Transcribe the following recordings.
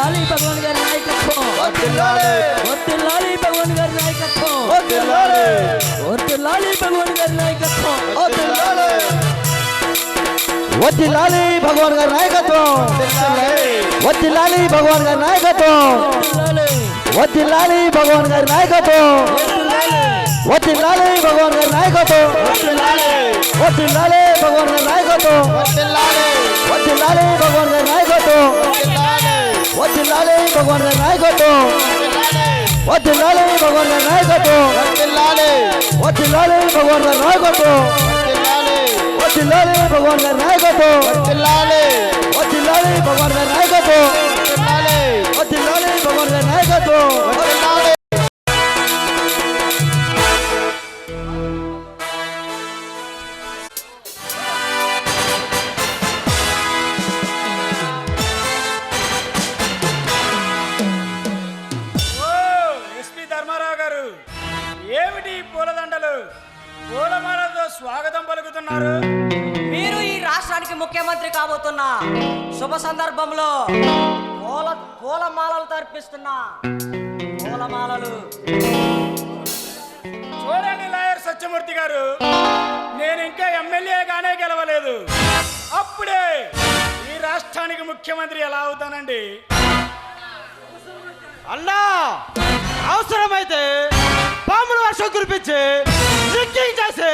వర్ధిల్లాలి భగవాన్ గారి నాయకత్వం, వర్ధిల్లాలి భగవాన్ గారి నాయకత్వం, వర్ధిల్లాలి భగవాన్ గారి నాయకత్వం, వర్ధిల్లాలి భగవాన్ గారి నాయకత్వం, వర్ధిల్లాలి భగవాన్ గారి నాయకత్వం, వర్ధిల్లాలి భగవాన్ గారి నాయకత్వం, వర్ధిల్లాలి భగవాన్ గారి నాయకత్వం, వర్ధిల్లాలి భగవాన్ గారి నాయకత్వం, వర్ధిల్లాలి భగవాన్ గారి నాయకత్వం, వర్ధిల్లాలి భగవాన్ గారి నాయకత్వం, వర్ధిల్లాలి భగవాన్ గారి నాయకత్వం, వర్ధిల్లాలి భగవాన్ గారి నాయకత్వం, వర్ధిల్లాలి భగవాన్ గారి నాయకత్వం, వర్ధిల్లాలి భగవాన్ గారి నాయకత్వం, వర్ధిల్లాలి భగవాన్ గారి నాయకత్వం. ఏమిటి పూలదండలు, పూలమాలతో స్వాగతం పలుకుతున్నారు? మీరు ఈ రాష్ట్రానికి ముఖ్యమంత్రి కాబోతున్న శుభ సందర్భంలో పూలమాలలు తర్పిస్తున్న పూలమాలలు. చూడండి లాయర్ సత్యమూర్తి గారు, నేను ఇంకా ఎమ్మెల్యేగానే గెలవలేదు, అప్పుడే ఈ రాష్ట్రానికి ముఖ్యమంత్రి ఎలా అవుతానండి? అన్నా, అవసరమైతే పాముల వర్షం కురిపించి రిగ్గింగ్ చేసి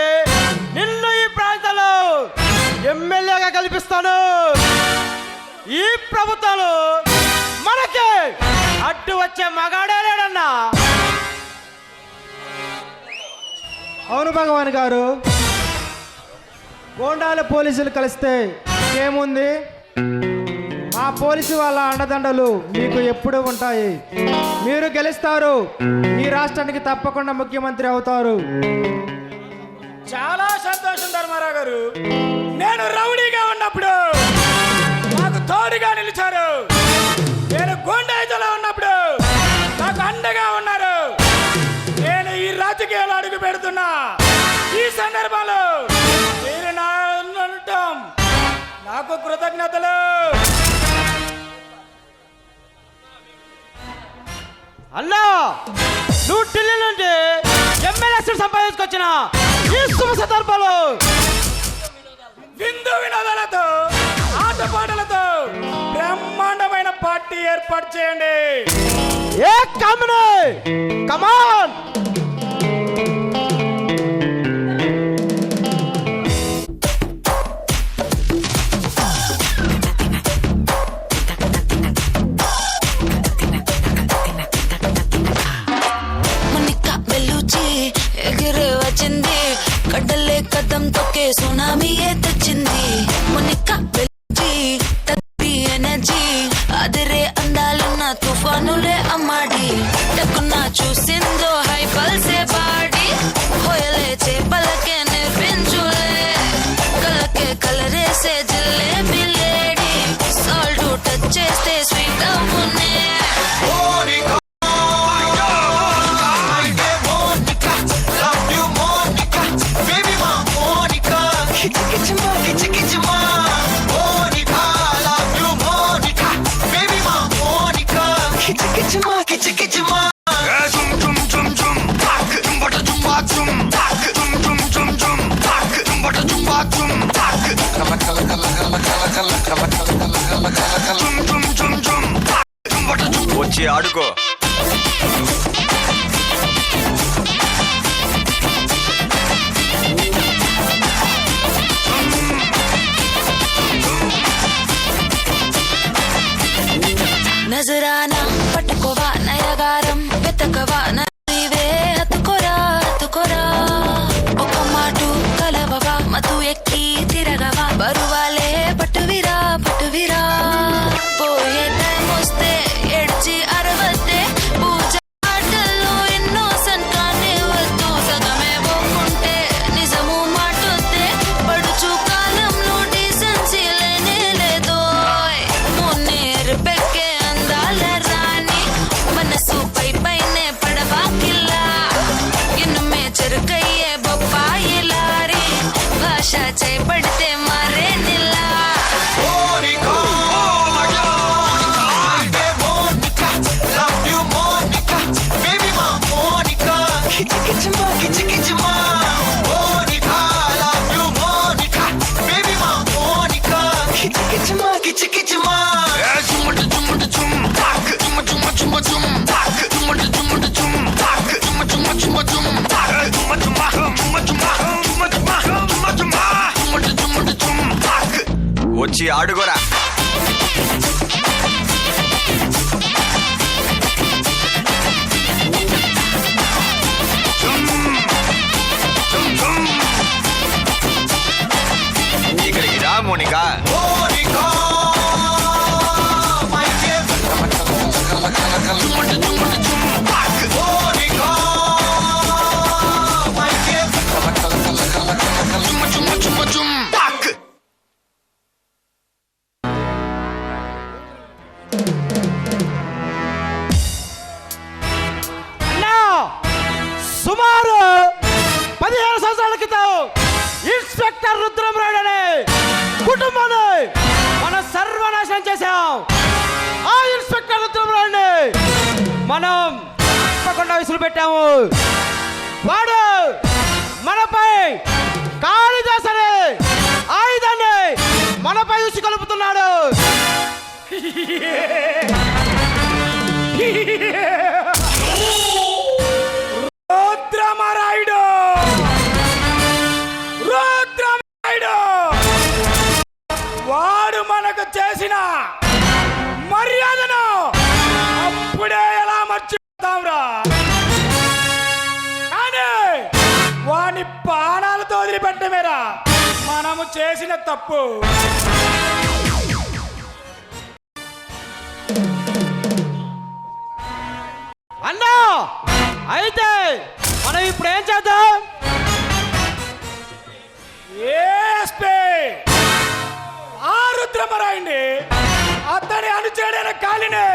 నిన్ను ఈ ప్రాంతంలో ఎమ్మెల్యేగా కల్పిస్తాను. ఈ ప్రభుత్వాలు మనకి అడ్డు వచ్చే మగాడే లేడన్నా. అవును భగవాన్ గారు, గోండాల పోలీసులు కలిస్తే ఏముంది, మా పోలీసు వాళ్ళ అండదండలు మీకు ఎప్పుడూ ఉంటాయి. మీరు గెలుస్తారు, ఈ రాష్ట్రానికి తప్పకుండా ముఖ్యమంత్రి అవుతారు. చాలా సంతోషం ధర్మారావు గారు, నేను రౌడీగా ఉన్నప్పుడు నాకు తోడుగా నిలిచారు, నేను గుండాయిజలో ఉన్నప్పుడు నాకు అండగా ఉన్నారు. నేను ఈ రాజకీయాలు అడుగు పెడుతున్నా ఈ సందర్భంలో మీరు ఉండటం నాకు కృతజ్ఞతలు. అన్నా, నువ్వు ఢిల్లీ నుండి ఎమ్మెల్యే సంపాదించుకొచ్చిన ఈ శుభ సందర్భాలు విందు వినోదాలతో ఆటపాటలతో బ్రహ్మాండమైన పార్టీ ఏర్పాటు చేయండి. ఏ కమనే కమాన్. కడ్డలే కదం తొక్కే సునామీ తెచ్చింది. మునిక బెల్జీ తప్పి ఎనర్జీ అదిరే అందాలున్న తుఫానులే అమ్మాడి. టక్కున చూసిందో హై పల్సే బాడి, హోయలే చేపలకే నేర్పించులే, కళ్ళకే కలరేసే జిల్లేబీ లేడీ, సాల్ట్ టచ్ చేస్తే స్వీట్ అవునే. వచ్చి ఆడుకో. నజరానా పట్టుకోవా నయగారం వెతకవా నీవే హత్తుకోరా హత్తుకోరా, ఒక మాటు కలవవా మధు ఎక్కి తిరగవా, బరువాలే పట్టువిరా పట్టువిరా, పోయే టైం వస్తే ఎడ్చి అరవద్దే, వచ్చి ఆడుకోరా. ఇక్కడికి రా మోనికా. అన్నా, సుమారు 15 సంవత్సరాల క్రితం ఇన్స్పెక్టర్ రుద్రమరాయుడు అనే కుటుంబాన్ని మనం సర్వనాశనం చేశాం. ఆ ఇన్స్పెక్టర్ రుద్రమరాయుడిని మనం తప్పకుండా విసులు పెట్టాము. వాడు మనపై కాళిదాస్ అనే ఆయుధాన్ని మనపై ఉసి కలుపుతున్నాడు. రుద్రమరాయుడు, రుద్రమరాయుడు వాడు మనకు చేసిన మర్యాదను అప్పుడే ఎలా మర్చిపోతాంరా. కానీ వాని ప్రాణాలతో వదిలిపెట్టమేరా మనము చేసిన తప్పు. అన్నా, అయితే మనం ఇప్పుడు ఏం చేద్దాం? ఏఎస్పీ ఆ రుద్రమరాయుడిని అతని అనుచరుడైన కాలిని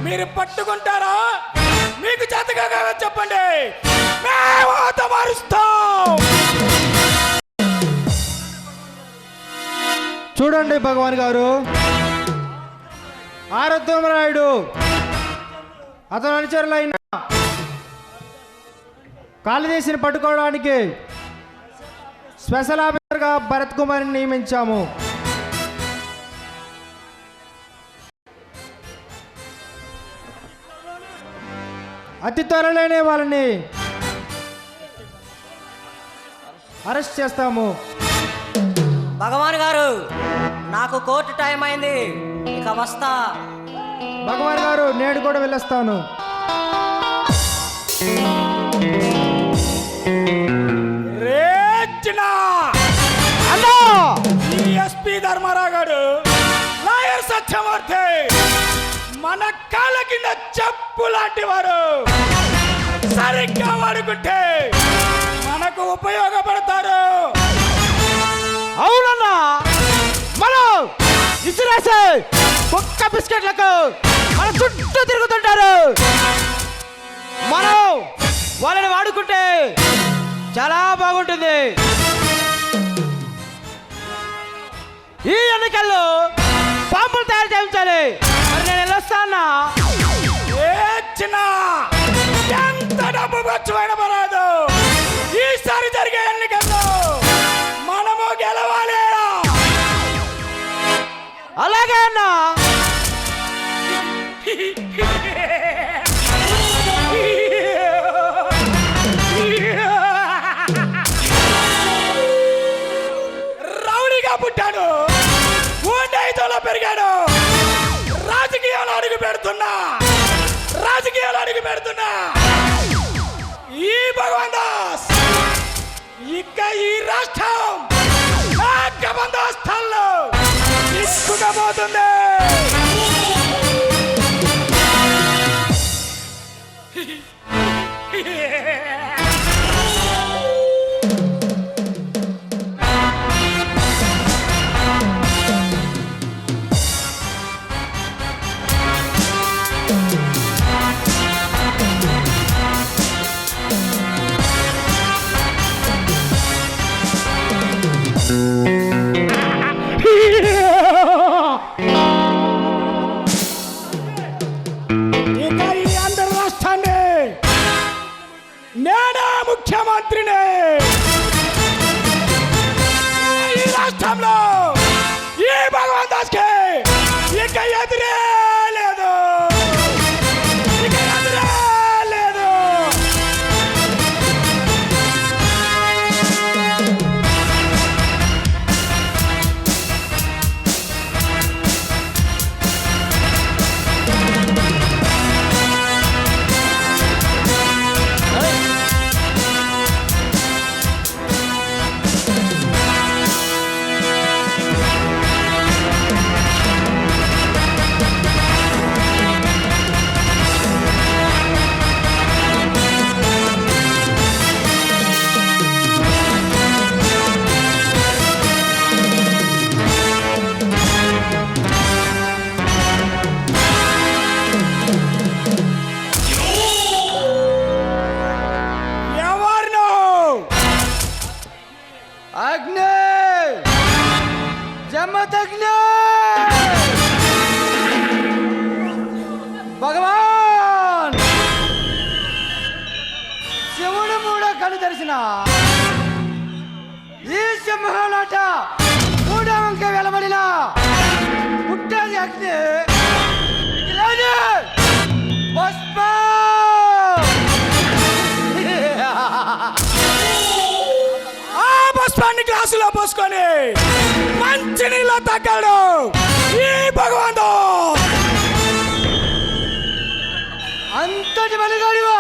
మీరు పట్టుకుంటారా? మీకు చేతగా చెప్పండి, మేము మారుస్తాం. చూడండి భగవాన్ గారు, ఆరుద్రమరాయుడు అతను అనుచరులైన కాళిదాసుని పట్టుకోవడానికి స్పెషల్ ఆఫీసర్గా భరత్ కుమార్ని నియమించాము. అతి త్వరలోనే వాళ్ళని అరెస్ట్ చేస్తాము. భగవాన్ గారు, నాకు కోర్టు టైం అయింది, ఇక వస్తా. భగవాన్ గారు, నేను కూడా వెళ్ళొస్తాను. రేచినా అన్నా, ఈ ఎస్పీ ధర్మారావు గారు, లాయర్ సత్యమూర్తి మన కాళ్ళ కింద చెప్పు లాంటి వారు. సరిగ్గా వాడుకుంటే మనకు ఉపయోగపడతారు. అవునన్నా, మనం ఇసిరేసే ఒక్క బిస్కెట్లకు మన చుట్టూ తిరుగుతుంటారు. మనం వాళ్ళని వాడుకుంటే చాలా బాగుంటుంది. ఈ ఎన్నికల్లో బాంబులు తయారు చేయించాలి. మరి నేను వెళ్ళొస్తానా? ఎంత డబ్బు ఖర్చువైన పర్వాలేదు, ఈసారి జరిగే ఎన్నికల్లో మనము గెలవాలి. అలాగే అన్నా. రౌడీగా పుట్టాను, ఊండైతోలో పెరిగాడు, రాజకీయాలు అడుగు పెడుతున్నా. ఈ భగవాన్ దాస్ ఇక ఈ రాష్ట్రం బందోబస్తుల్లో తీసుకుపోతుంది. జమదగ్ని భగవాన్ శివుడు మూడో కళ్ళు తెరిచిన ఈ సింహాలాట మూడో వంక వెలబడిన పుట్టేది అగ్ని ఇలాగే పుష్పం. ఆ పుష్పాన్ని గ్లాసులో పోసుకొని మంచి నీళ్ళ తగ్గాడు ఈ భగవంతు. అంతటి మలిగాడివా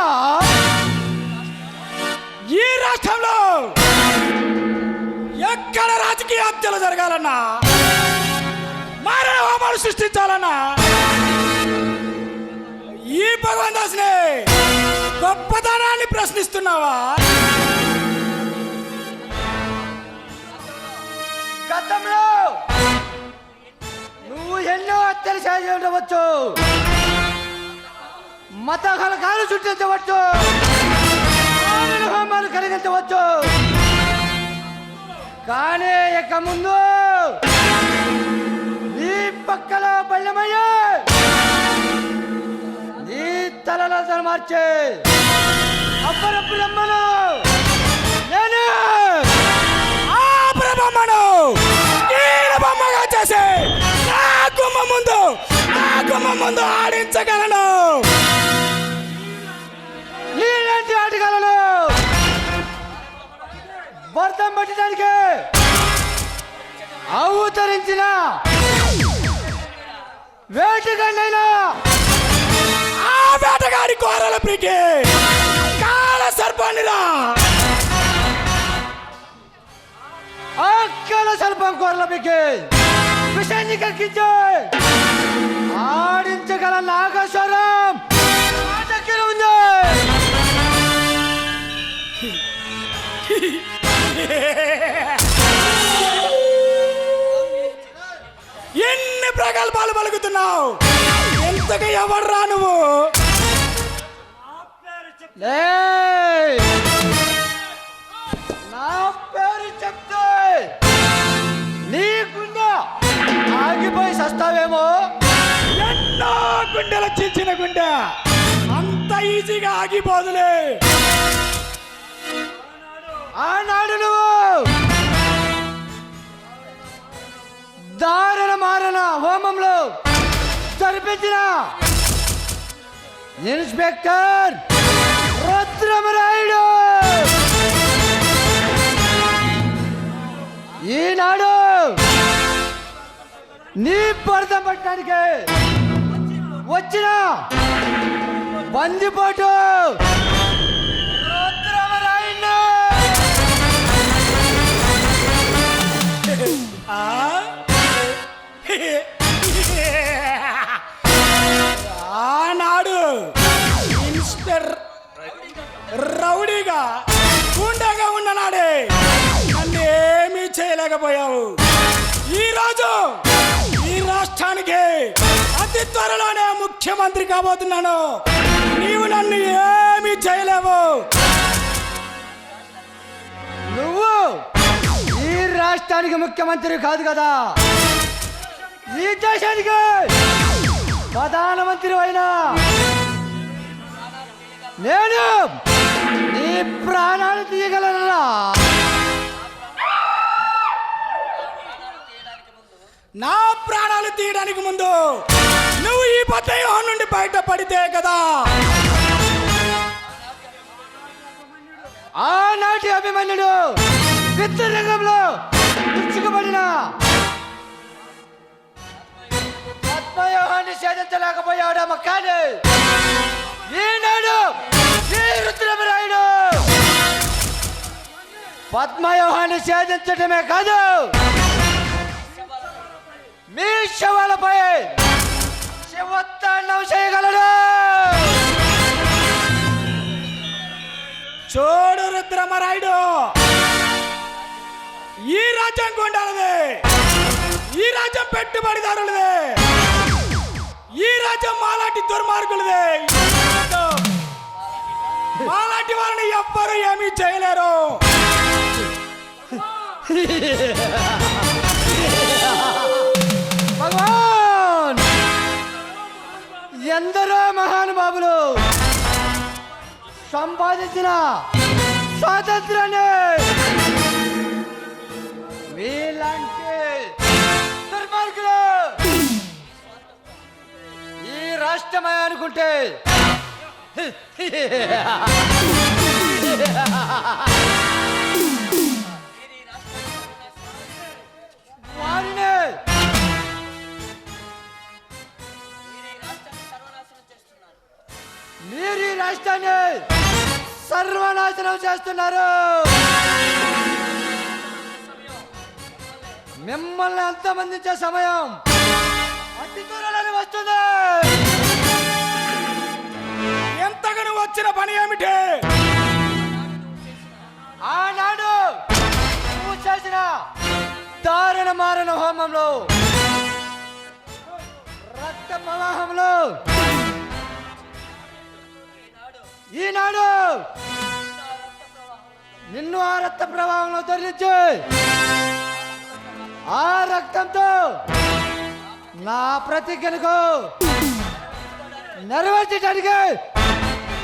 ఈ రాష్ట్రంలో ఎక్కడ రాజకీయ హత్యలు జరగాలన్నా మారణ హోమాలు సృష్టించాలన్నా ఈ భగవంతుని గొప్పతనాన్ని ప్రశ్నిస్తున్నావా? గతంలో నువ్వు ఎన్నో హత్యలు చేసి ఉండవచ్చు, మత కలకాలు సృష్టించవచ్చు, మారణ హోమాలు కలిగించవచ్చు, కానీ ఇక ముందు నీ పక్కలో బల్లమయ్యే నీ తలలో మార్చే అప్పరప్పులమ్మను నేను ఆ బ్రహ్మను ఈయన బొమ్మగా చేసి నా గుమ్మ ముందు ఆడించగలను. నీలాంటి ఆటగాళ్ళను భర్తం పట్టడానికి అవతరించిన వేటగాళ్ళైనా ఆ వేటగాడి కోరల పీకి కాల సర్పాన్నిరా అక్కల సల్పం కోరలకి విషయాన్ని కక్కించి ఆడించగల నాగేశ్వరం నా దగ్గర ఉంది. ఎన్ని ప్రగల్భాలు పలుకుతున్నావు? ఎంతగా ఎవర్రా నువ్వు? లేయ్! నా పేరు చెప్తే నీకున్నా ఆగిపోయి సస్తావేమో. ఎన్నో గుండెలు చీల్చిన గుండె అంత ఈజీగా ఆగిపోదులే. ఆనాడు నువ్వు దారుణ మారణ హోమంలో జరిపించిన ఇన్స్పెక్టర్ రుద్రమరాయుడు ఈనాడు నీ పర్థం పట్టడానికి వచ్చిన బందిపోటు రుద్రమరాయుడు ఆ? ఆనాడు ఇన్స్పెక్టర్ రౌడీగా గుండెగా ఉన్ననాడే నన్ను ఏమీ చేయలేకపోయావు. ఈరోజు ఈ రాష్ట్రానికి అతి త్వరలోనే ముఖ్యమంత్రి కాబోతున్నాను. నీవు నన్ను ఏమీ చేయలేవు. నువ్వు ఈ రాష్ట్రానికి ముఖ్యమంత్రి కాదు కదా, ఈ దేశానికి ప్రధానమంత్రి అయినా నేను నీ ప్రాణాలు తీయగలరా? నా ప్రాణాలు తీయడానికి ముందు నువ్వు ఈ పద్దవ్యూహం నుండి బయటపడితే కదా. ఆనాటి అభిమన్యుడు యుద్ధరంగంలో పుచ్చుకుపడిన పద్మవ్యూహాన్ని ఛేదించలేకపోయాడమ్మ. కానీ ఈనాడు ఈ రుద్రమరాయుడు పద్మవ్యూహాన్ని ఛేదించడమే కాదు, మీ శవాలపై శివతాండవం చేయగలడు. చూడు రుద్రమరాయుడు, ఈ రాజ్యం గుండాలదే, ఈ రాజ్యం పెట్టుబడిదారులదే, ఈ రాజ్యం మాలాంటి దుర్మార్గులదే. మాలాంటి వారిని ఎవ్వరూ ఏమీ చేయలేరు. సంపాదించిన స్వాతంత్రాన్ని మీలాంటి దుర్మార్గులు ఈ రాష్ట్రమే అనుకుంటే వారిని మీరు ఈ రాష్ట్రాన్ని సర్వనాశనం చేస్తున్నారు. మిమ్మల్ని అంతమందించే సమయం అతి త్వరలోనే వస్తుంది. ఎంతగానో వచ్చిన పని ఏమిటి? ఆనాడు నువ్వు చేసిన దారుణ మారణ హోమంలో, రక్త ప్రవాహంలో ఈనాడు నిన్ను ఆ రక్త ప్రవాహంలో తరలించి ఆ రక్తంతో నా ప్రతిజ్ఞకు నెరవేర్చడానికి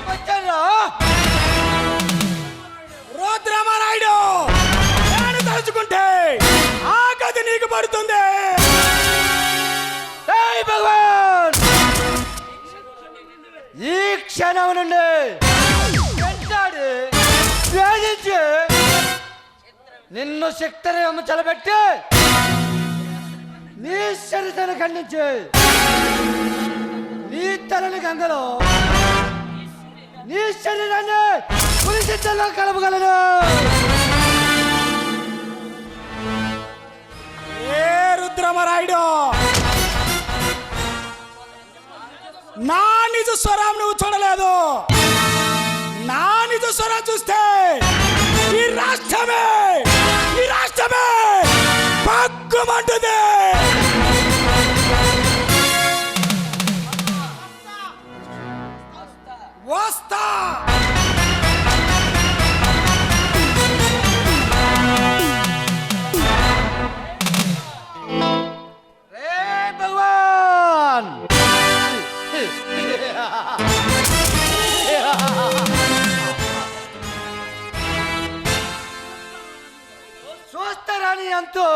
వచ్చాను. రుద్రమనాయుడు, నేను తలుచుకుంటే ఆ గది నీకు పడుతుంది. జై భగవాన్! ఈ క్షణం నుండి వెంటాడి వేధించి నిన్ను శక్తిరేమ చలబెట్టి నీ శరీరాన్ని ఖండించి నీ తలని గంగలో నీ శరీరాన్ని పులిసిద్ధంలో కలపగలను. ఏ రుద్రమరాయుడు, నా నిజ స్వరం నువ్వు చూడలేదు. నా నిజ స్వరం చూస్తే ఈ రాష్ట్రమే పక్కుమంటుంది. వస్తా రే భగవాన్! చూస్తారని ఎంతో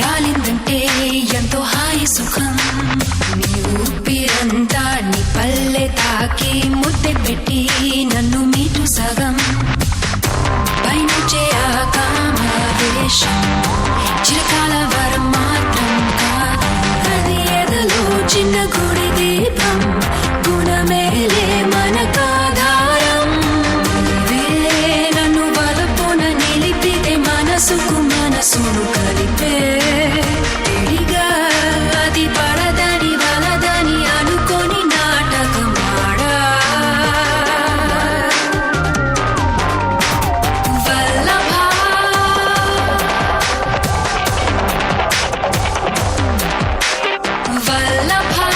రాలిందంటే ఎంతో హాయి సుఖం నీ ఊపిరి అందాన్ని పల్లె తాకి ముద్దె పెట్టి నన్ను మీటు సగం పైనుంచే ఆకామావేశం చిరకాల వరం మాత్రం కాదు అది ఎదలో చిన్న గుడి దీపం గుణమేలే మనకాధారం ఇవే నన్ను వలపున నిలిపితే మనసుకు మనసును కలిపే తెలిగా అది పడదని వలదని అనుకొని నాటకమాడా వల్లభా వల్లభా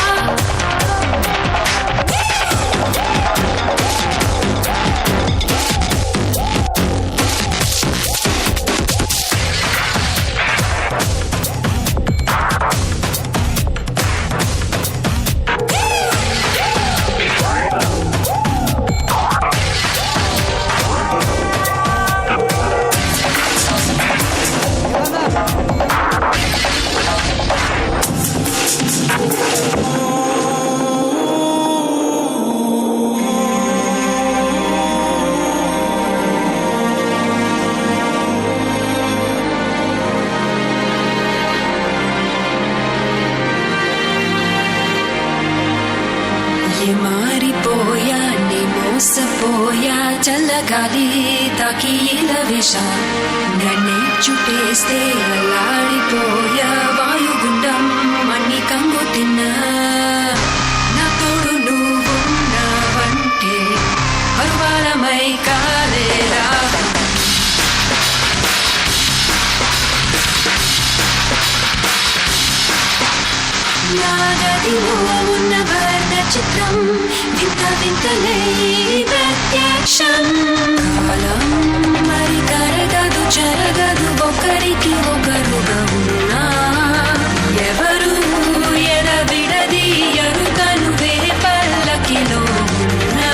మారిపోయా నీ మోసపోయా చల్లగాలి తాకి ఇలా విష నన్నే చుట్టేస్తే అలాడిపోయా వాయుగుండం మన్ని కంగు తిన్నా నా తోడు నువ్వున్నావంటే పరువాలమై కాలేరా నాగదిలో ఉన్న వర్ణ చిత్రం వింత వింతలే ప్రత్యక్షం కాలం మరి కరగదు జరగదు ఒకరికి ఒకరుగా ఉన్నా ఎవరు ఎడవిడది ఎరుగను వే పల్లకిలో ఉన్నా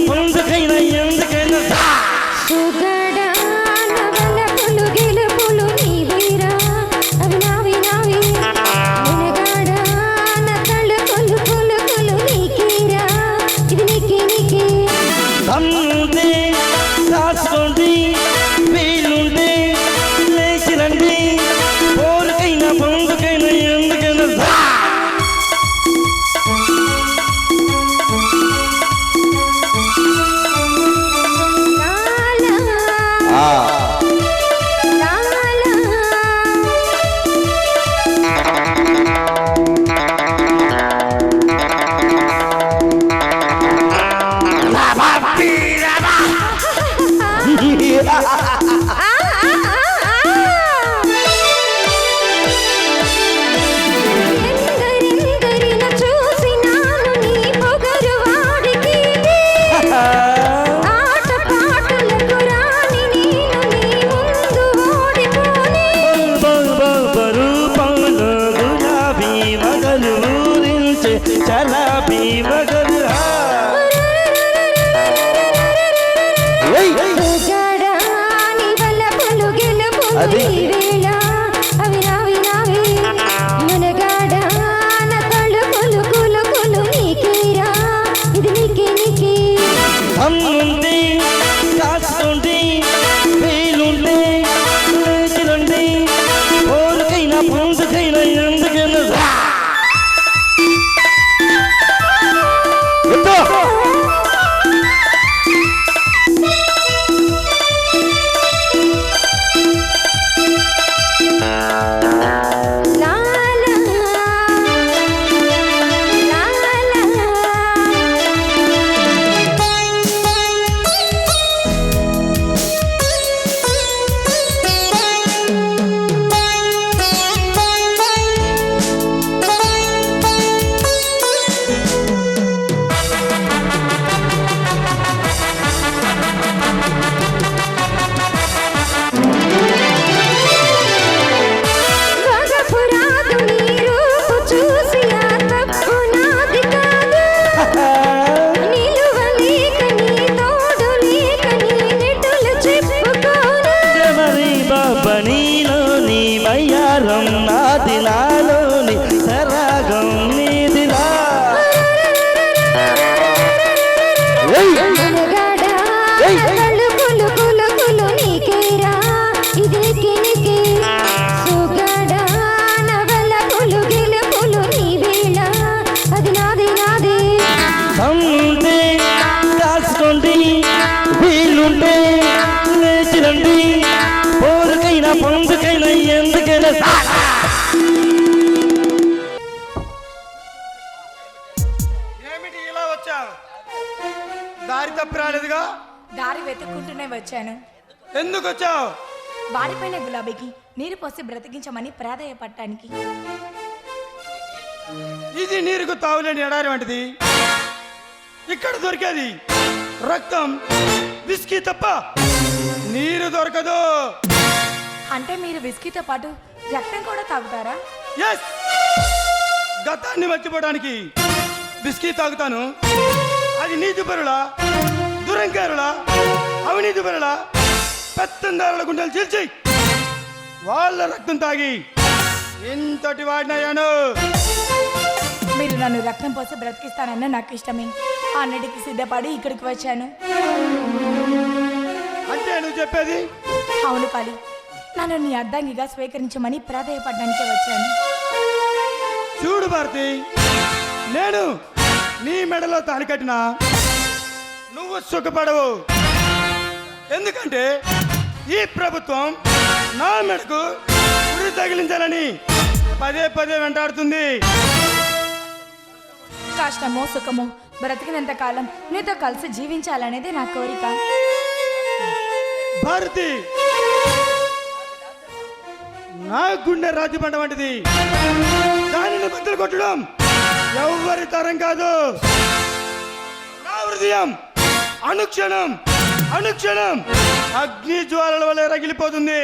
పొందుకైనా ఎందుకైనా సుగడాన వలపు దమ్ముంటే దాచుకోండి, వీలుంటే లేచి రండి, పోరుకైనా పొందుకైనా ఎందుకైనా దమ్ముంటే దాచుకోండి, వీలుంటే లేచి రండి, పోరుకైనా పొందుకైనా ఎందుకైనా నాది నాలోని సరాగం నీదిలా దమ్ముంటే దాచుకోండి, వీలుంటే లేచి రండి, పోరుకైనా పొందుకైనా ఎందుకైనా ఏమిటి ఇలా వచ్చావు? దారి తప్పి రాలేదుగా? దారి వెతుక్కుంటూనే వచ్చాను. ఎందుకు వచ్చావు? వాడిపోయిన గులాబీకి నీరు పోసి బ్రతికించమని ప్రాధేయపడటానికి. ఇది నీరుకు తావులేని ఎడారి వంటిది. ఇక్కడ దొరికేది రక్తం, విస్కీ తప్ప నీరు దొరకదు. అంటే మీరు విస్కీతో పాటు రక్తం కూడా తాగుతారా? ఎస్, గతాన్ని మర్చిపోవడానికి విస్కీ తాగుతాను. అది నీతిపరుల, దురంకారుల, అవినీతి పరుల, పెత్తందారుల గుండెలు చీల్చి వాళ్ళ రక్తం తాగి ఇంతటి వాడినయ్యాను. మీరు నన్ను రక్తం పోసి బ్రతికిస్తానన్న నాకు ఇష్టమే. అన్నిటికీ సిద్ధపడి ఇక్కడికి వచ్చాను. అంటే నువ్వు చెప్పేది? అవును కాళీ, నన్ను నీ అర్ధాంగిగా స్వీకరించమని ప్రాధేయపడడానికి వచ్చాను. చూడు భారతి, నేను నీ మెడలో తాళి కట్టినా నువ్వు సుఖపడవు. ఎందుకంటే ఈ ప్రభుత్వం నా మెడకు ఉరి తగిలించాలని పదే పదే వెంటాడుతుంది. కష్టమో సుఖమో బ్రతికినంత కాలం నీతో కలిసి జీవించాలనేది నా కోరిక. భారతి, నా గుండె రాజుబండ వంటిది. దానిని బద్దలు కొట్టడం ఎవరి తరం కాదు. నా హృదయం అనుక్షణం అనుక్షణం అగ్ని జ్వాలల వలె రగిలిపోతుంది.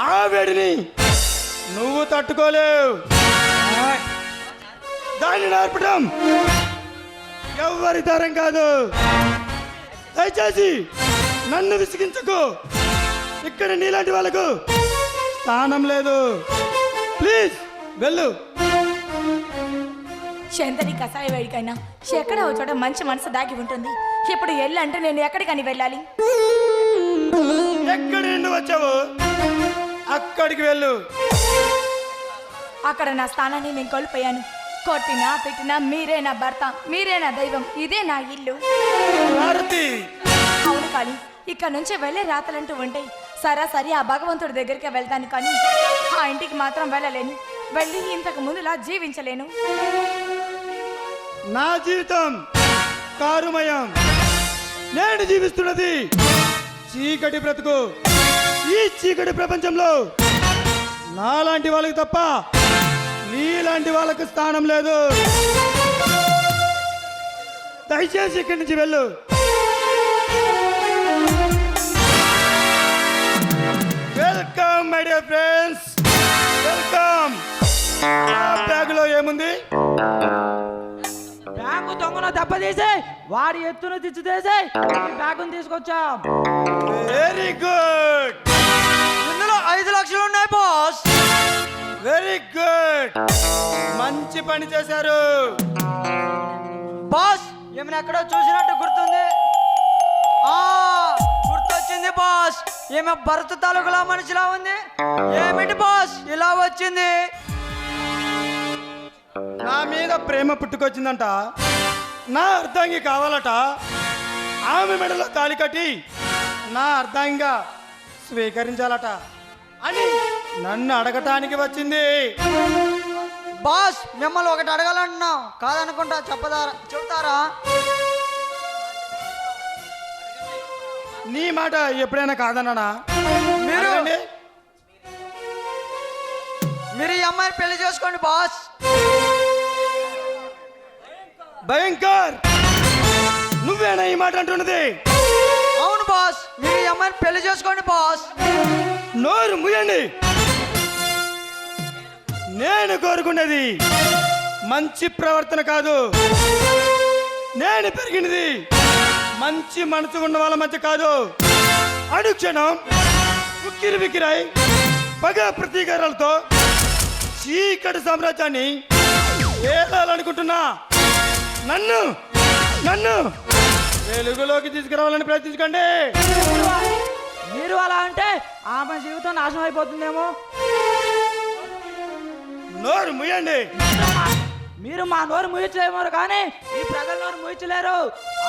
ఆ వేడిని నువ్వు తట్టుకోలేవు. దాన్ని నార్పడం ఎవరి తరం కాదు. దయచేసి నన్ను విసిగించకు. ఇక్కడ నీలాంటి వాళ్ళకు స్థానం లేదు. ప్లీజ్ వెళ్ళు. శంతని కషాయ వేడికైనా ఎక్కడ ఓ చోట మంచి మనసు దాగి ఉంటుంది. ఇప్పుడు ఎల్లంటే నేను ఎక్కడికని వెళ్ళాలి? ఎక్కడి నుండి వచ్చావు? అక్కడికి వెళ్ళు. అక్కడ నా స్థానాన్ని నేను కోల్పోయాను. కొట్టినా పెట్టినా మీరే నా భర్త, మీరే నా దైవం, ఇదే నా ఇల్లు. భారతి, అవును కాళీ, ఇక్కడ నుంచి వెళ్ళే రాతలంటూ ఉంటే సరాసరి ఆ భగవంతుడి దగ్గరికి వెళ్తాను, కానీ ఆ ఇంటికి మాత్రం వెళ్ళలేను. వెళ్ళి ఇంతకు ముందులా జీవించలేను. నా జీవితం కారుమయం. నేను జీవిస్తున్నది చీకటి బ్రతుకు. ఈ చీకటి ప్రపంచంలో నాలాంటి వాళ్ళకి తప్ప నీలాంటి వాళ్ళకి స్థానం లేదు. దయచేసి ఇక్కడి నుంచి వెళ్ళు. Welcome my dear friends, welcome. బ్యాగులో ఏముంది? బ్యాంకు దొంగను దెబ్బతీసి వాడి ఎత్తును తెచ్చి బ్యాగును తీసుకొచ్చాం. Very good. ఇందులో 5 లక్షలు ఉన్నాయి బాస్. వెరీ గుడ్, మంచి పని చేశారు. బాస్ ఏమైనా ఎక్కడో చూసినట్టు గుర్తుంది. గుర్తొచ్చింది బాస్. ఏమో భరత తాలూకులా మనిషిలా ఉంది. ఏమిటి బాస్ ఇలా వచ్చింది? నా మీద ప్రేమ పుట్టుకొచ్చిందంట. నా అర్ధాంగి కావాలట. ఆమె మెడలో తాళి కట్టి నా అర్ధాంగిగా స్వీకరించాలట అని నన్ను అడగటానికి వచ్చింది. బాస్ మిమ్మల్ని ఒకటి అడగాలంటున్నాం, కాదనుకుంటా చెబుతారా? నీ మాట ఎప్పుడైనా కాదన్నానా? మీరు అడగండి. మీరు ఈ అమ్మాయిని పెళ్లి చేసుకోండి బాస్. భయంకర్, నువ్వేనా ఈ మాట అంటున్నది? అవును బాస్, మీరు ఈ అమ్మాయిని పెళ్లి చేసుకోండి బాస్. నోరు ముయండి. నేను కోరుకున్నది మంచి ప్రవర్తన కాదు. నేను పెరిగినది మంచి మనసు ఉన్న వాళ్ళ మధ్య కాదు. అనుక్షణం ఉక్కిరి విక్కిరాయి పగ ప్రతీకారాలతో చీకటి సామ్రాజ్యాన్ని ఏలాలనుకుంటున్నా నన్ను వెలుగులోకి తీసుకురావాలని ప్రయత్నించకండి. మీరు అలా అంటే ఆమె జీవితం నాశనం అయిపోతుందేమో. నోరు ముయండి. మీరు మా నోరు ముయించలేమో, కానీ ఈ ప్రజల నోరు ముయించలేరు.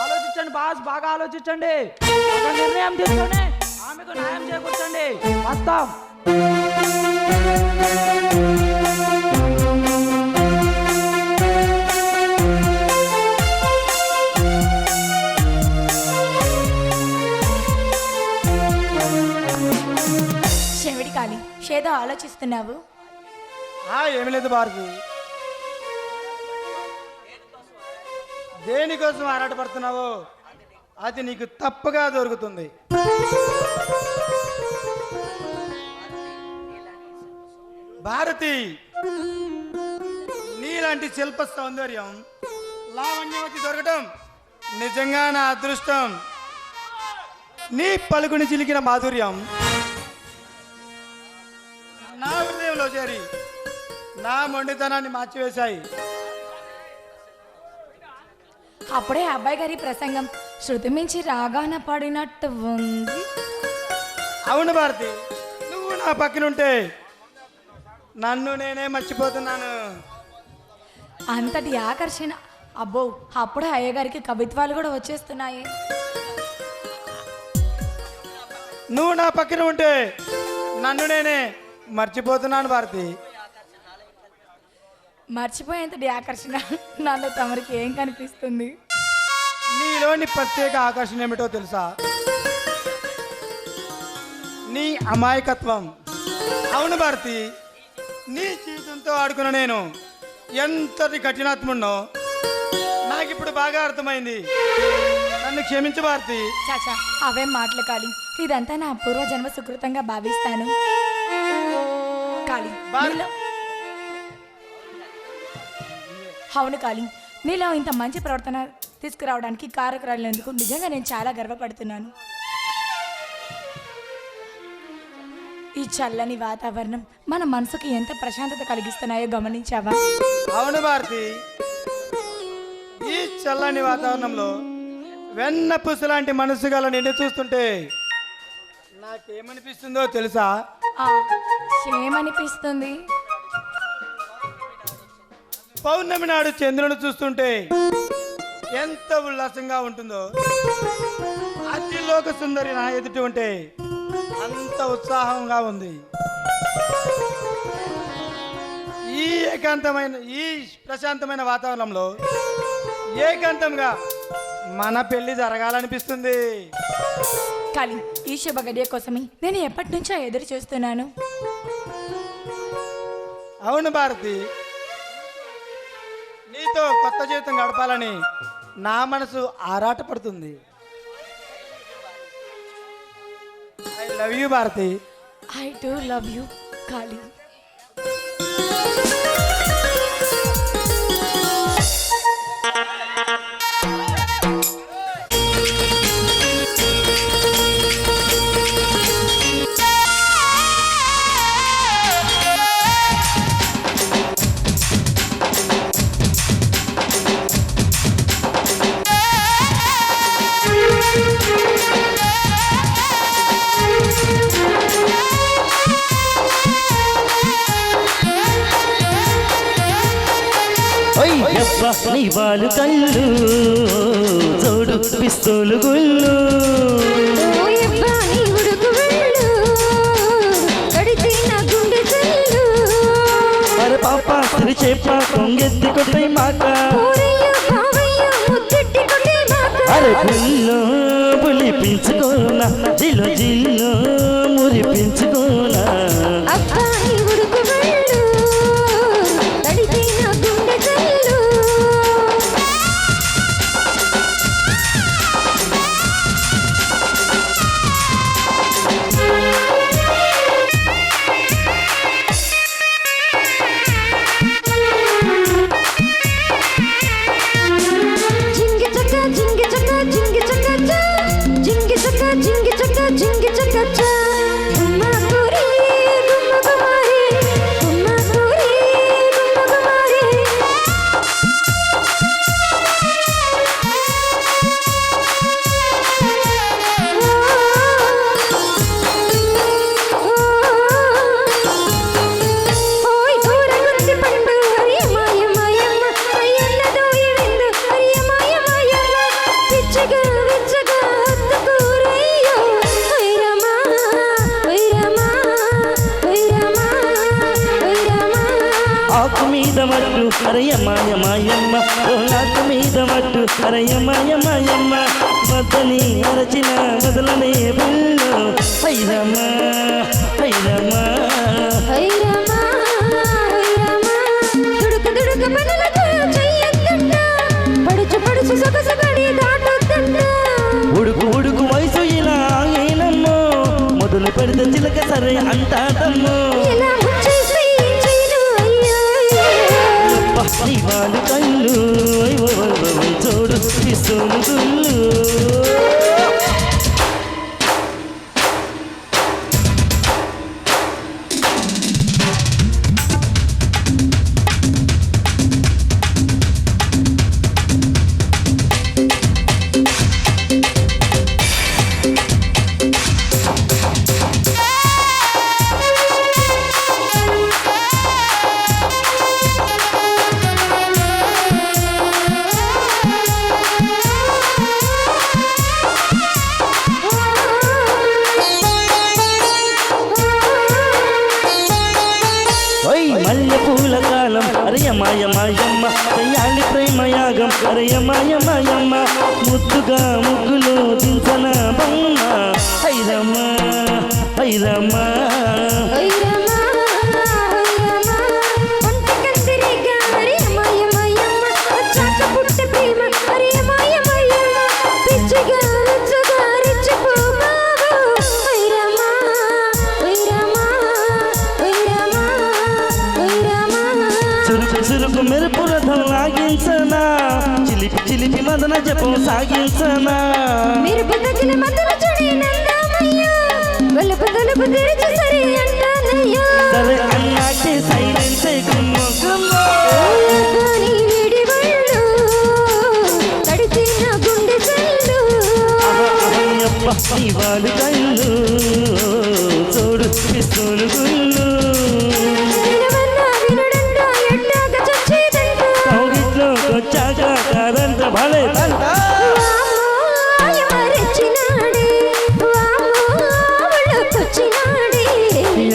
ఆలోచించండి బాస్, బాగా ఆలోచించండి. ఒక నిర్ణయం తీసుకొని ఆమెకు న్యాయం చేకూర్చండి. వస్తాం. చెవిడి కాళీ, ఏదో ఆలోచిస్తున్నావు? ఏమి లేదు భారతి. దేనికోసం ఆరాటపడుతున్నావో అది నీకు తప్పగా దొరుకుతుంది. భారతి, నీలాంటి శిల్ప సౌందర్యం లావణ్యవతి దొరకటం నిజంగా నా అదృష్టం. నీ పలుకుని చిలికిన మాధుర్యం నా హృదయంలో చేరి నా మొండితనాన్ని మార్చివేశాయి. అప్పుడే అబ్బాయి గారి ప్రసంగం శృతి మించి రాగాన పడినట్టు ఉంది. అవును భారతి, నువ్వు నా పక్కనుంటే నన్ను నేనే మర్చిపోతున్నాను. అంతటి ఆకర్షణ. అబ్బో, అప్పుడే అయ్యగారికి కవిత్వాలు కూడా వచ్చేస్తున్నాయి. నువ్వు నా పక్కన ఉంటే నన్ను నేనే మర్చిపోతున్నాను భారతి. మర్చిపోయేంతటి ఆకర్షణ నాలో తమరికి ఏం కనిపిస్తుంది? నీలోని ప్రత్యేక ఆకర్షణ ఏమిటో తెలుసా? నీ అమాయకత్వం. అవును భారతి, నీ జీవితంతో ఆడుకున్న నేను ఎంతటి కఠినాత్మున్నో నాకు ఇప్పుడు బాగా అర్థమైంది. నన్ను క్షమించు భారతి. చాచా, అవేం మాటలు కాళీ. ఇదంతా నా పూర్వ జన్మ సుకృతంగా భావిస్తాను. కాళీ, అవును కాళీ, నీలో ఇంత మంచి ప్రవర్తన తీసుకురావడానికి కారకురాలినందుకు నిజంగా నేను చాలా గర్వపడుతున్నాను. ఈ చల్లని వాతావరణం మన మనసుకి ఎంత ప్రశాంతత కలిగిస్తున్నాయో గమనించావా? అవును భారతి, చల్లని వాతావరణంలో వెన్న పుసు లాంటి మనసు గల నిన్ను చూస్తుంటే నాకేమనిపిస్తుందో తెలుసా? ఏమనిపిస్తుంది? పౌర్ణమి నాడు చంద్రుని చూస్తుంటే ఎంత ఉల్లాసంగా ఉంటుందో, అతిలోక సుందరి నా ఎదుటి ఉంటే అంత ఉత్సాహంగా ఉంది. ఈ ప్రశాంతమైన వాతావరణంలో ఏకాంతంగా మన పెళ్లి జరగాలనిపిస్తుంది. కానీ ఈ శుభ గడియ కోసమే నేను ఎప్పటి నుంచో ఎదురు చూస్తున్నాను. అవును భారతి, నీతో కొత్త జీవితం గడపాలని నా మనసు ఆరాటపడుతుంది. I love you Bharati. I do love you Kali. నీ బాలు కళ్ళు చోడు పిస్తోలు గుళ్ళు అరే పాప సిరి చేప కొంగెత్తి కొట్టై మాట అరే పిల్లో పులిపించుకోనా జిల్లో జిల్లో మురిపించుకోనా అరయమాయమాయమ్మ నాకు మీద మట్టు అరయమాయమాయమ్మ వద్దని అరచిన వదలనే బుల్లో హైరమ్మా హైరమ్మా ఉడుకు ఉడుకు వయసు ఇలా ఆగేనమ్మో మొదలు పెడితే చిలక సరే అంటాదమ్మో నీ వాళ్ళు కళ్ళు చోడు పిస్తోలు గుళ్ళు మల్లె పూల కాలం అరయమాయమాయమ్మ చెయ్యాలి ప్రేమయాగం అరయమాయమాయమ్మ ముద్దుగా ముగ్గులు దించన బొమ్మ హైరమ్మా హైరమ్మా చురుకు మెరుపు రథం లాగించనా చిలిపి చిలిపి మదన జపం సాగించనా మీరు బతకిన మదన చూడి నందామయ్యా వలపు తలుపు తెరిచి సరే అంటానయ్యా సరే అన్నాకే సైలెన్స్ గుమ్మ గుమ్మ కానీ వీడి వాళ్ళు ఇవాళ కళ్ళు చూడు పిస్తూలు గుళ్ళు వినవన్నా వినడంటా ఎట్టాగ చచ్చేదంటా కౌగిట్లోకొచ్చాక కాదంట భలే తంట వామరెచ్చినాడే వామొళ్ళకొచ్చినాడే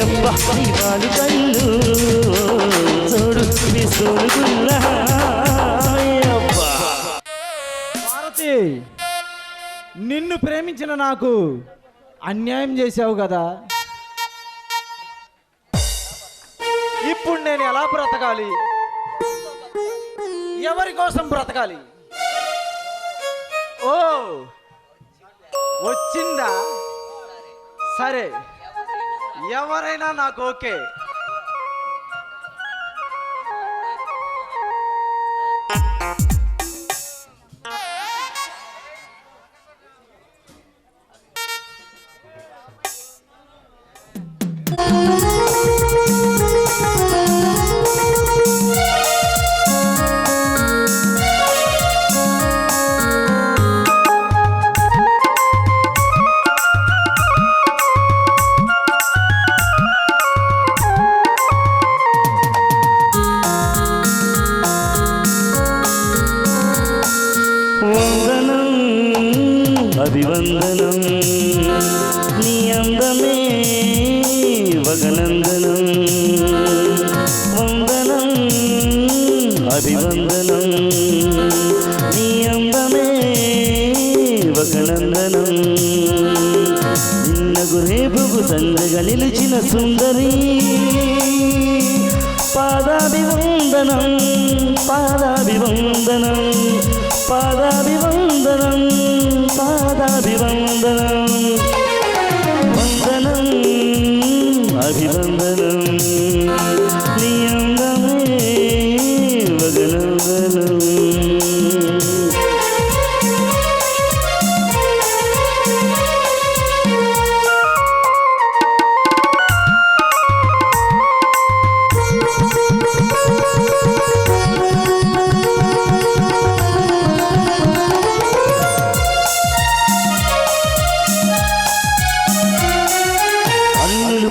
అబ్బా ఇవాళ కళ్ళు చూడు పిస్తూలు గుళ్ళ భారతి, నిన్ను ప్రేమించిన నాకు అన్యాయం చేశావు కదా. ఇప్పుడు నేను ఎలా బ్రతకాలి? ఎవరి కోసం బ్రతకాలి? ఓ వచ్చిందా? సరే, ఎవరైనా నాకు ఓకే. వందనం అభివందనం నీ అందమే వగనందనం వందనం అభివందనం నీ అందమే వగనందనం నిన్నగు రేపుకు సందగా నిలిచిన సుందరి పాదాభివందనం పాదాభివందనం పాదాభివందనం పాదాభివందనం వందనం అభివందనం నీ అందమే వగనందనం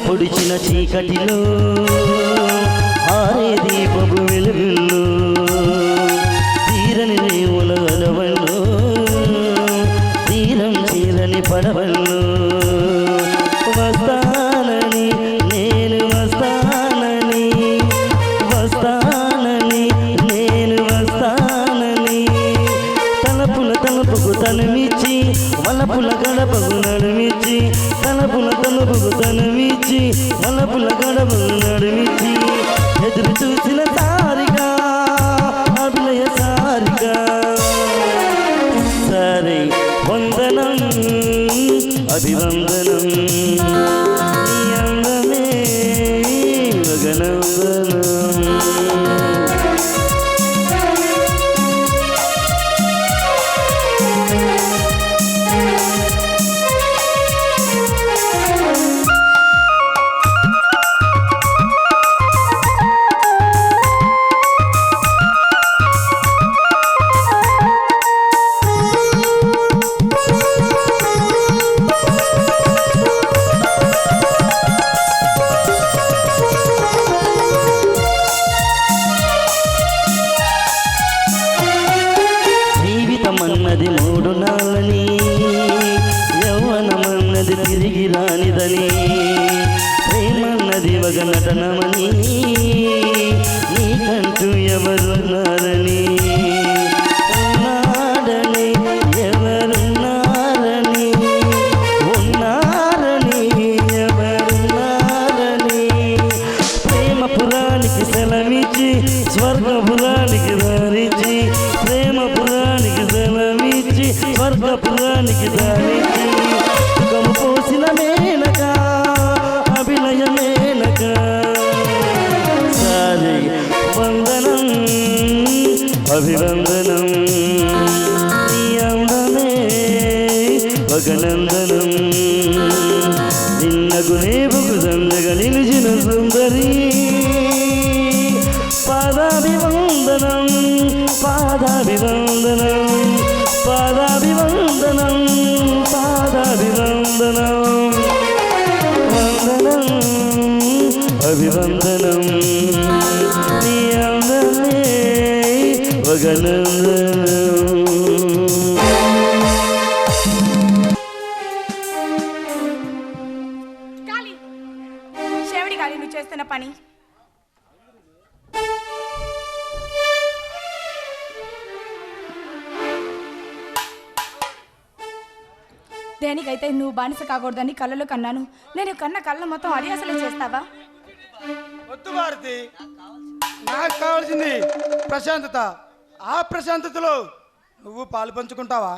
పొడిచిన చీకటిలో ఆరే దీపపు వెలుగుల్లో తీరని రేవుల అలవల్లో తీరం చేరని పడవల్లో వస్తానని నేను వస్తానని వస్తానని నేను వస్తానని తలపుల తలుపుకు తనమిచ్చి వలపుల గడపకు నడుమిచ్చి తలపుల తలుపుకు తనమిచ్చి వలపుల గడపకు నడుమిచ్చి ఎదురు చూసిన సారిగా అభినయ సారిగా సరే వందనం అభివందనం నీ అందమే గగనందనం జీవితమన్నది మూడు నాళ్ళని యవ్వనమన్నది తిరిగి రానిదని ప్రేమన్నది ఒక నటనమని నీకంటూ ఎవరున్నారని ఉన్నాడని ఎవరున్నారని ఉన్నారని ఎవరున్నారని ప్రేమ పురానికి సెలవిచ్చి స్వర్గపురానికి దారిచ్చి ప్రేమ పురానికి సెలవిచ్చి స్వర్గపురానికి దారిచ్చి సుఖము పోసిన మేనక అభినయ మేనక సారి వందనం అభివందనం నీ అందమే వగనందనం నిన్నకు రేపుకు సందగా నిలిచిన సుందరి పాదాభివందనం పాదాభివందనం పాదాభివందనం పాదాభివందనం అభివందనం నీ అందమే ఒక నందనం. కాళీ శివుడి కాళీ నువ్వు చేస్తున్న పని దేనికైతే నువ్వు బానిస కాకూడదని కళ్ళలో కన్నాను. నేను కన్న కళ్ళ మొత్తం అడియాసలే చేస్తావా? వద్దు భారతి, నాకు కావాల్సింది ప్రశాంతత. ఆ ప్రశాంతతలో నువ్వు పాలు పంచుకుంటావా?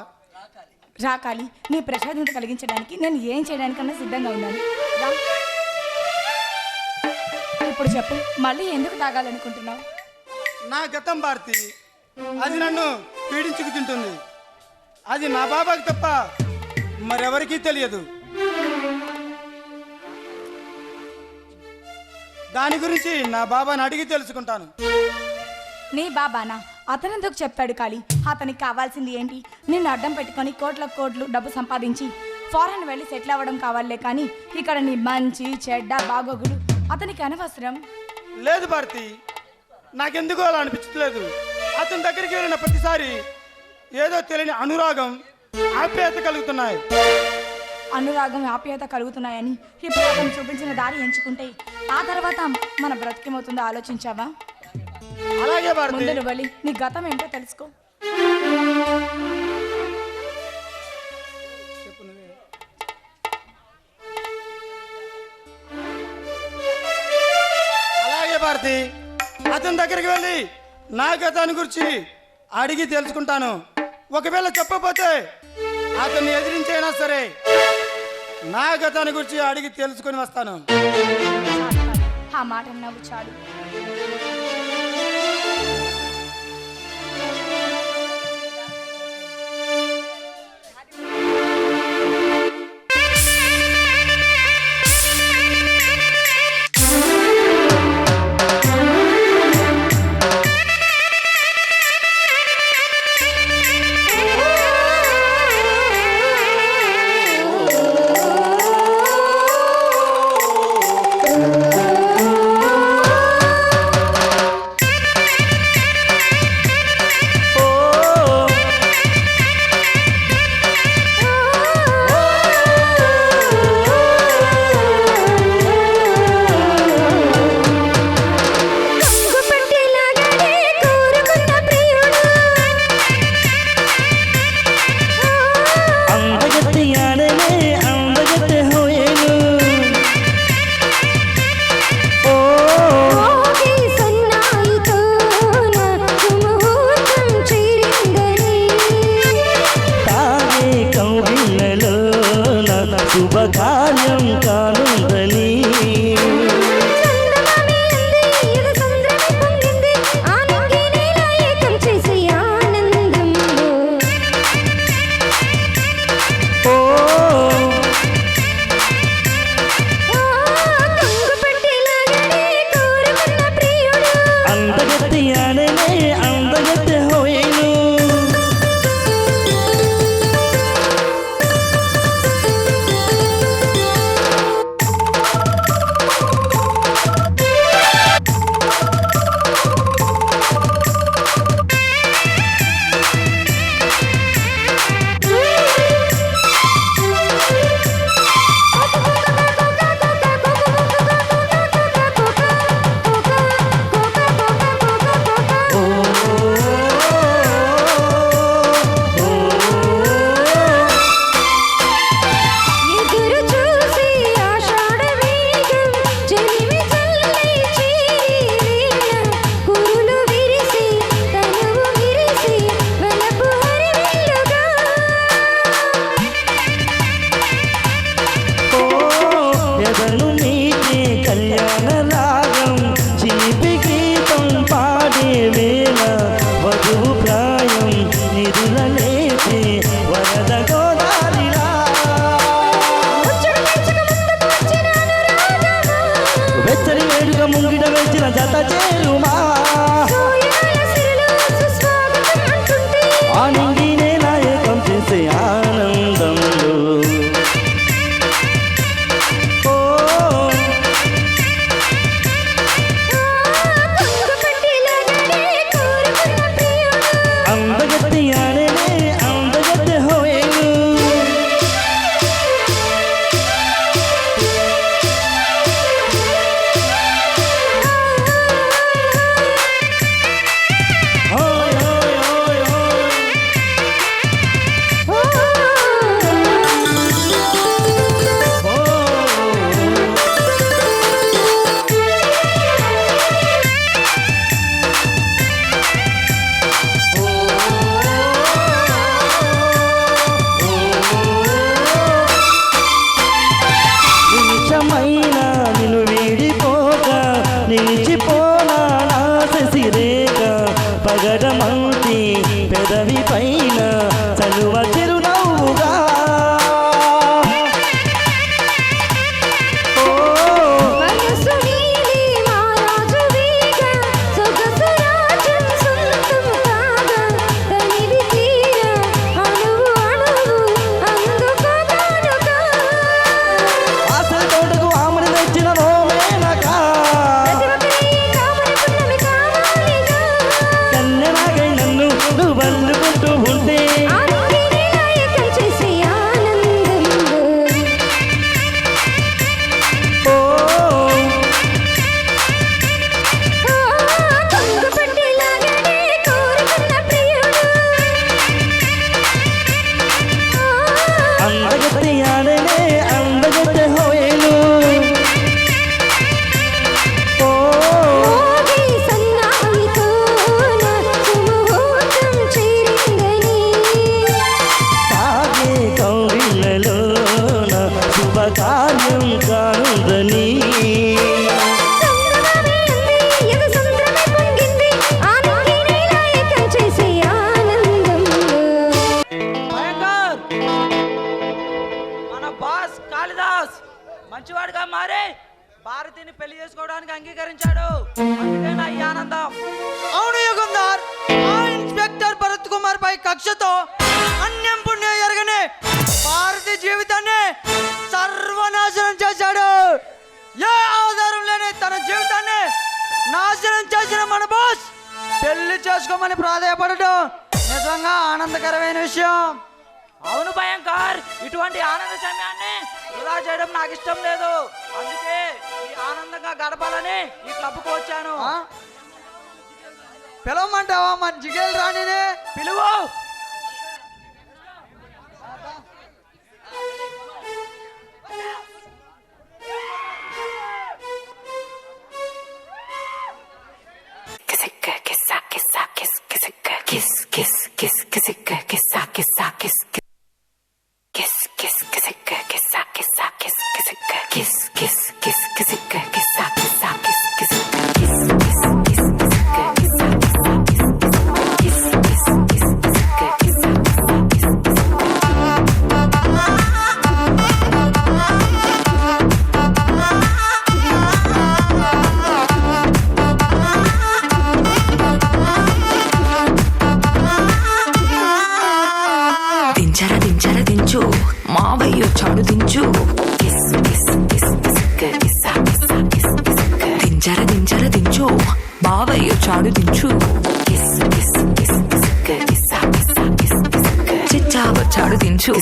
రా కాళీ, నీ ప్రశాంతత కలిగించడానికి నేను ఏం చేయడానికన్నా సిద్ధంగా ఉన్నాను. రా. ఇప్పుడు చెప్పు, మళ్ళీ ఎందుకు తాగాలనుకుంటున్నావు? నా గతం భారతి, అది నన్ను పీడించుకు తింటుంది. అది నా బాబాకి తప్ప మరెవరికీ తెలియదు. దాని గురించి నా బాబాని అడిగి తెలుసుకుంటాను. నీ బాబానా? అతనెందుకు చెప్తాడు కాళీ? అతనికి కావాల్సింది ఏంటి? నిన్ను అడ్డం పెట్టుకొని కోట్ల కోట్లు డబ్బు సంపాదించి ఫారెన్ వెళ్ళి సెటిల్ అవ్వడం కావాలే కానీ ఇక్కడ నీ మంచి చెడ్డ బాగోగులు అతనికి అనవసరం. లేదు భారతి, నాకెందుకో అలా అనిపించట్లేదు. అతని దగ్గరికి వెళ్ళిన ప్రతిసారి ఏదో తెలియని అనురాగం, ఆప్యాయత కలుగుతున్నాయి. అనురాగం ఆప్యాయత కలుగుతున్నాయని ఇప్పుడు అతను చూపించిన దారి ఎంచుకుంటే ఆ తర్వాత మన బ్రతికేమవుతుందో ఆలోచించావా? అలాగే భారతి. ముందు నువ్వు వెళ్ళి నీ గతం ఏంటో తెలుసుకో. అలాగే భారతి, అతని దగ్గరికి వెళ్ళి నా గతాన్ని గురించి అడిగి తెలుసుకుంటాను. ఒకవేళ చెప్పకపోతే అతన్ని ఎదిరించైనా సరే నా గతాన్ని గురించి అడిగి తెలుసుకొని వస్తాను. ఆ మాట నవ్వు చాలు. శుభకార్యం కానుందని అందగత్తి ఆడనే అందగత్తె హోయేను. కార్యం కానుందని సంద్రమమే ఉంది, ఎద సంద్రమే పొంగింది, ఆనందిని నాయకం చేసే ఆనందంలో. భయంకర్ మన బాస్ కాళిదాస్ మంచివాడిగా మారి భారతిని పెళ్లి చేసుకోవడానికి అంగీకరించాడు. అందుకే నా ఈ ఆనందం. అవును యుగంధర్, ఆ ఇన్స్పెక్టర్ భరత్ కుమార్ పై కక్షతో అన్యం పుణ్యం ఎరగని భారతి జీవితాన్ని సర్వనాశనం చేశాడు. ఏ ఆధారం లేని తన జీవితాన్ని నాశనం చేసిన మన బాస్ పెళ్లి చేసుకోమని ప్రాధాయపడటం నిజంగా ఆనందకరమైన విషయం. అవును భయంకర్, ఇటువంటి ఆనంద సమయాన్ని వృధా చేయడం నాకు ఇష్టం లేదు. అందుకే ఈ ఆనందంగా గడపాలని ఈ క్లబ్కు వచ్చాను. పిలవమంటావా మన జిగేల్ రాణిని? పిలువు. దించు మావయ్య చాడు దించు దించర దించు బావయ్య చాడు దించు చిచ్చావచ్చాడు దించు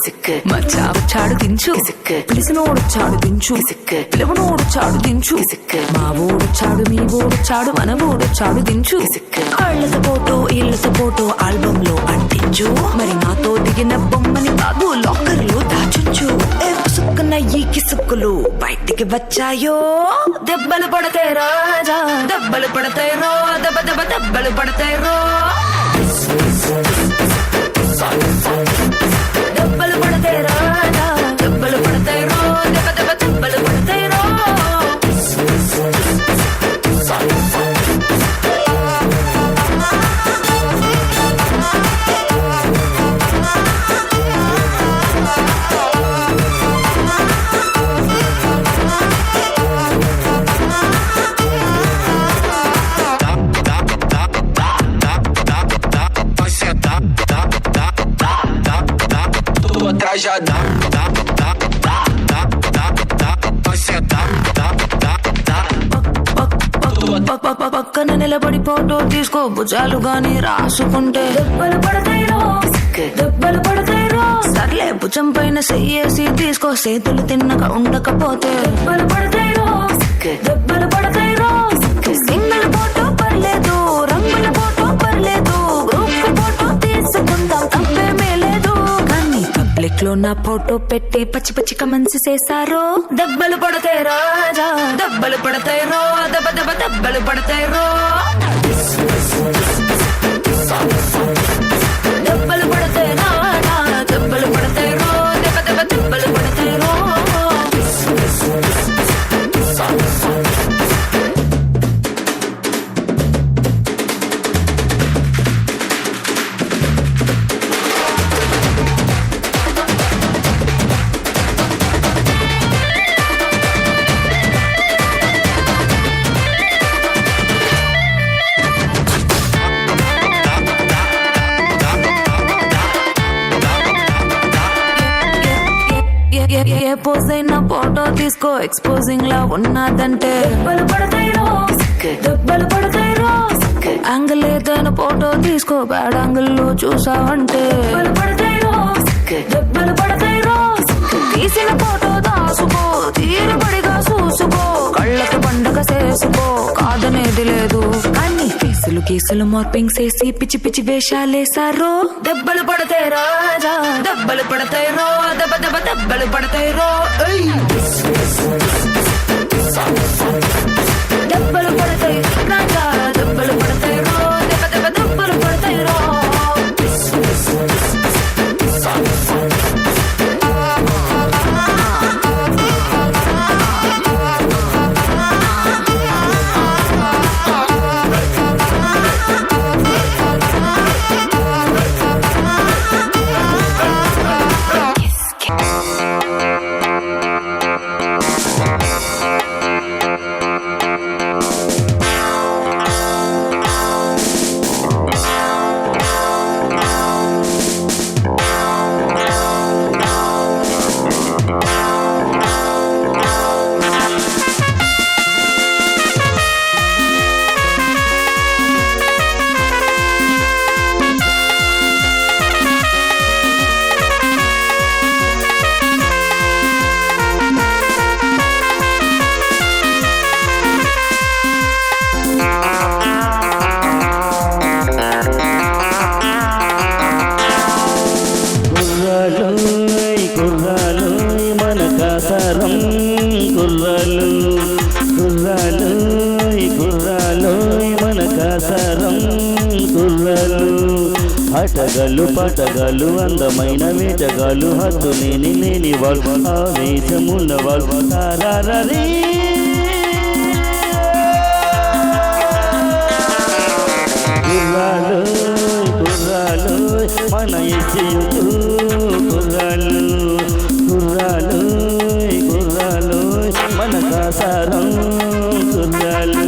మచ్చావచ్చాడు దించు పిలిసినోడు చాడు దించు పిలవనోడు చాడు దించు మా ఓడు చాడు మీ ఓడు చాడు మన ఓడు చాడు దించు ఇళ్ళతో ఫోటో ఆల్బమ్ లో అంటించు మరి నాతో దిగిన బొమ్మని బాబు లాకర్ లో దాచుంచు సుక్కున ఈ కిసుక్కులు బయటికి వచ్చాయో దెబ్బలు పడతాయి రాజా దెబ్బలు పడతాయి రో దెబ్బ దెబ్బ దెబ్బలు పడతాయి రో దెబ్బలు పడతాయి రాజా దెబ్బలు పడతాయి రో దెబ్బ దెబ్బ దెబ్బలు పడతాయి రో పక్కన నిలబడి ఫోటో తీసుకో భుజాలు గాని రాసుకుంటే దెబ్బలు పడతాయి రో సర్లే భుజం పైన చెయ్యేసి తీసుకో చేతులు తిన్నగా ఉండకపోతే దెబ్బలు పడతాయి రో సింగిల్ ఫోటో పర్లేదు రంగుల ఫోటో పర్లేదు గ్రూప్ ఫోటో తీసుకుందాం తప్పేమీ లేదు కానీ పబ్లిక్ లో నా ఫోటో పెట్టి పచ్చి పచ్చి కమెంట్స్ చేశారు దెబ్బలు పడతాయి రాజా దెబ్బలు పడతాయి రో దెబ్బ దెబ్బ దెబ్బలు పడతాయి రో దెబ్బలు పడతాయి రాజా దెబ్బలు పడతాయి రో దెబ్బ దెబ్బ దెబ్బలు పడతాయి రో ఏ పోజ్ అయినా ఫోటో తీసుకో ఎక్స్పోజింగ్ లా ఉన్నదంటే దెబ్బలు పడతాయి రో యాంగిల్ ఏదైనా ఫోటో తీసుకో బ్యాడ్ యాంగిల్ లో చూసావంటే దెబ్బలు పడతాయి రో తీసిన ఫోటో దాసుకో తీరుబడిగా చూసుకో కళ్ళకి పండగ చేసుకో కాదనేది లేదు కానీ కేసులు మార్పింగ్ చేసి పిచ్చి పిచ్చి వేషాలేసారో దెబ్బలు పడతాయి రాజా దెబ్బలు పడతాయి రో దెబ్బ దెబ్బ దెబ్బలు పడతాయి రో దెబ్బలు పడతాయి రాజా దెబ్బలు పడతాయి రో దెబ్బ దెబ్బ దెబ్బలు పడతాయి రో కాసారం కుర్రాలు కుర్రాలు కుర్రాలు మన కాసారం కుర్రాలు ఆటగాళ్ళు పాటగాళ్ళు అందమైన వేటగాళ్ళు హద్దు లేని వాళ్ళు ఆవేశమున్న వాళ్ళు తారారీ కుర్రాలు కుర్రాలు మన ఎస్యూతు కుర్రాలు కుర్రాలు కుర్రాలు మన కాసారం కుర్రాలు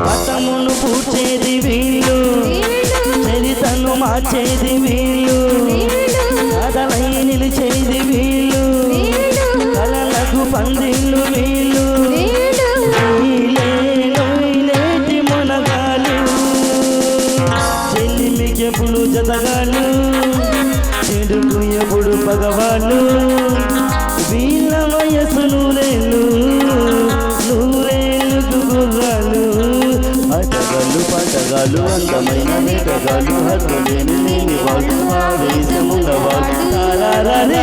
పటమును పూచేది వీళ్ళు చరితను మార్చేది వీళ్ళు కథలై నిలిచేది వీళ్ళు కలలకు పందిళ్ళు వీళ్ళు వీలేటి మునగాలు చెల్లిమికి ఎప్పుడు జతగాలు చెడుకు ఎప్పుడు పగవాళ్ళు వీళ్ళ వయసు నూరేళ్ళు గుర్రాలు ఆటగాళ్ళు పాటగాళ్ళు అందమైన వేటగాళ్ళు హద్దు లేని వాళ్ళు ఆవేశమున్నవాళ్ళు తారారీ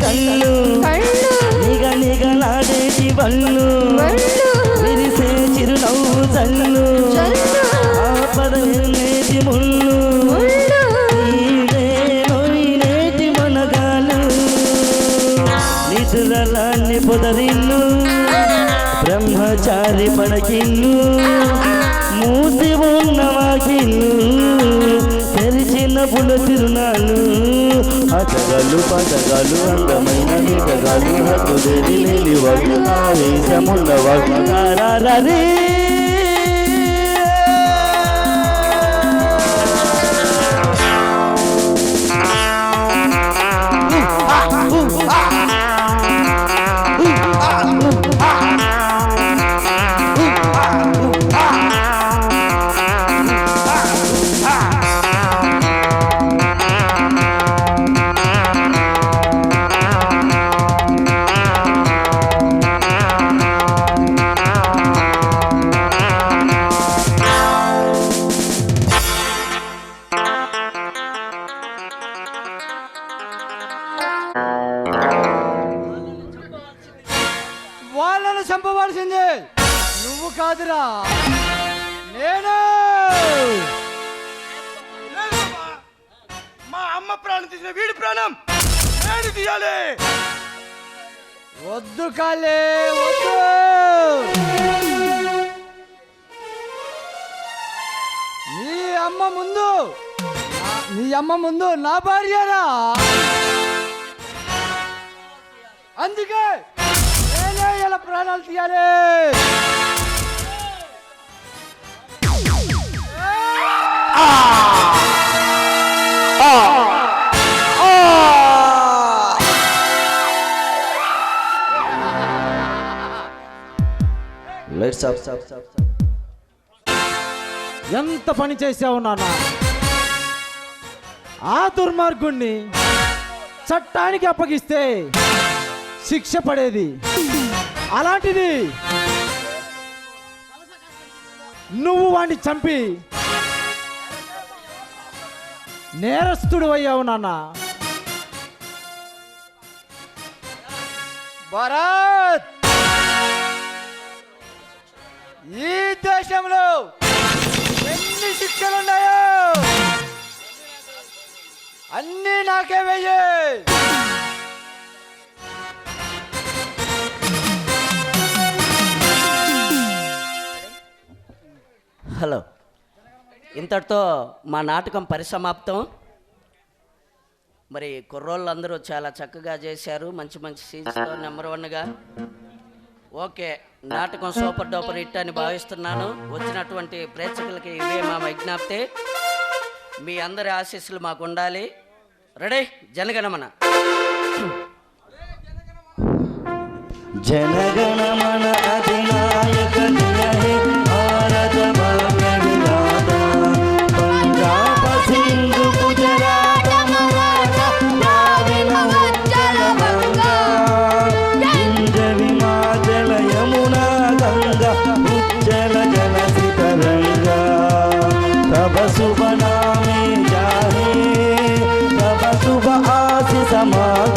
కళ్ళు నిగ నిగలాడేటి వళ్ళు విరిసే చిరునవ్వు జల్లు ఆపదనేటి ముళ్ళు నేటి మనగాలు నిధులలాన్ని పొదరిల్లు బ్రహ్మచారి పడకిల్లు మూసి ఉన్న వాకిల్లు తెరిచిన పుల తిరునాళ్ళు ఆటగాళ్ళు పాటగాళ్ళు అందమైన వేటగాళ్ళు హద్దు లేని వాళ్ళు ఆవేశమున్న వాళ్ళు తారారీ వాళ్ళను చంపవలసింది నువ్వు కాదురా నేను. మా అమ్మ ప్రాణం తీసిన వీడి ప్రాణం నేను తీయాలి. వద్దు కాలే వద్దు. నీ అమ్మ ముందు నా భార్యరా. అందుకే నేనే ఇలా ప్రాణాలు తీయాలి. ఎంత పని చేసావు నాన్న. ఆ దుర్మార్గుణ్ణి చట్టానికి అప్పగిస్తే శిక్ష పడేది. అలాంటిది నువ్వు వాణ్ణి చంపి నేరస్తుడు అయ్యావు నాన్న. భారత్, ఈ దేశంలో ఎన్ని శిక్షలున్నాయో అన్నీ నాకే వెయ్యి. హలో. ఇంతటితో మా నాటకం పరిసమాప్తం. మరి కుర్రోళ్ళందరూ చాలా చక్కగా చేశారు, మంచి మంచి సీన్స్తో నెంబర్ 1గా. ఓకే, నాటకం సూపర్ డూపర్ హిట్ అని భావిస్తున్నాను. వచ్చినటువంటి ప్రేక్షకులకి ఇవే మా విజ్ఞప్తి. మీ అందరి ఆశీస్సులు మాకు ఉండాలి. రెడీ? జనగణమన. జనగణమన అధినాయక జయ హే భారత భాగ్య విధాత పంజాబ సింధు గుజరాత మరాఠ ద్రావిడ ఉజ్జల గంగా హిమాచల యమునా గంగా ఉజ్జల జలసి తరంగా తబ శుభ నామే జాహే తబ శుభ ఆశిష మాగే